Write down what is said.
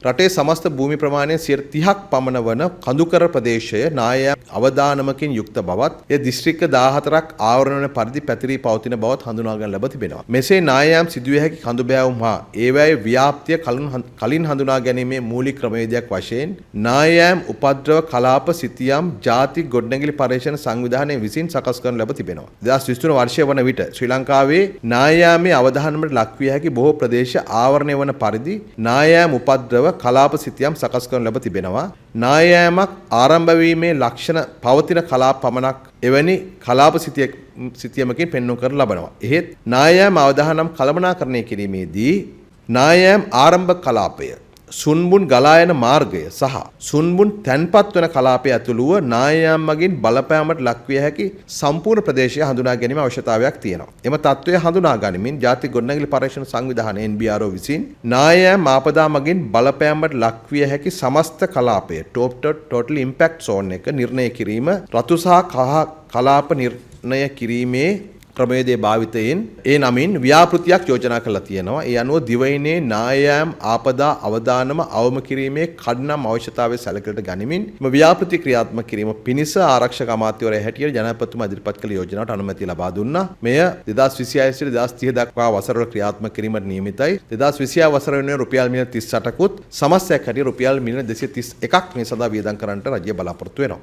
රටේ සමස්ත භූමි ප්‍රමාණය 30ක් පමණ වන කඳුකර ප්‍රදේශය නායම් අවදානමකින් යුක්ත බවත් එය දිස්ත්‍රික්ක 14ක් ආවරණ වන පරිදි පැතිරී පවතින බවත් හඳුනාගෙන ලැබ තිබෙනවා. මෙසේ නායම් සිදුවිය හැකි කඳු බෑවුම් හා ඒවැයේ ව්‍යාප්තිය කලින් හඳුනා ගැනීමේ මූලික ක්‍රමවේදයක් වශයෙන් නායම් උපද්‍රව කලාප සිතියම් ජාතික ගොඩනැගිලි පර්යේෂණ සංවිධානය විසින් සකස් කරනු ලැබ තිබෙනවා. 2023 වර්ෂය වන විට ශ්‍රී ලංකාවේ නායම්යේ අවධානමට ලක්විය හැකි බොහෝ ප්‍රදේශ ආවරණය වන පරිදි නායම් උපද්‍රව කලාප සිතියම් සකස් කරනු ලැබ තිබෙනවා. නායමක් ආරම්භ වීමේ ලක්ෂණ පවතින කලාප පමණක් එවැනි කලාප සිතියමකින් පෙන්වු කර ලබනවා. එහෙත් නායම් අවධානම් කළමනාකරණය කිරීමේදී නායම් ආරම්භ කලාපය සුන්බුන් ගලායන මාර්ගය සහ සුන්බුන් තැන්පත් වන කලාපය ඇතුළුව නායම් මගින් බලපෑමට ලක්විය හැකි සම්පූර්ණ ප්‍රදේශය හඳුනා ගැනීම අවශ්‍යතාවයක් තියෙනවා. එම තත්ත්වය හඳුනා ගනිමින් ජාතික ගොඩනැගිලි පර්යේෂණ සංවිධානය NBRO විසින් නායම් ආපදා මගින් බලපෑමට ලක්විය හැකි සමස්ත කලාපය total impact zone එක නිර්ණය කිරීම රතු සහ කහ කලාප නිර්ණය කිරීමේ ක්‍රමවේදයේ භාවිතයෙන් ඒ නමින් ව්‍යාපෘතියක් යෝජනා කරලා තියෙනවා. ඒ අනුව දිවයිනේ නායම් ආපදා අවදානම අවම කිරීමේ කඩනම් අවශ්‍යතාවය සැලකලට ගනිමින් මේ ව්‍යාපෘති ක්‍රියාත්මක කිරීම පිණිස ආරක්ෂක අමාත්‍යවරයා හැටියට ජනාධිපතිතුමා ඉදිරිපත් කළ යෝජනාවට අනුමැතිය ලබා දුන්නා. මෙය 2026 සිට 2030 දක්වා වසරවල ක්‍රියාත්මක කිරීමට නියමිතයි. 2026 වසර වෙනුවෙන් රුපියල් මිලියන 38කුත් සමස්තයක් හැටියට රුපියල් මිලියන 231ක් මේ සඳහා වියදම් කරන්නට රජය බලාපොරොත්තු වෙනවා.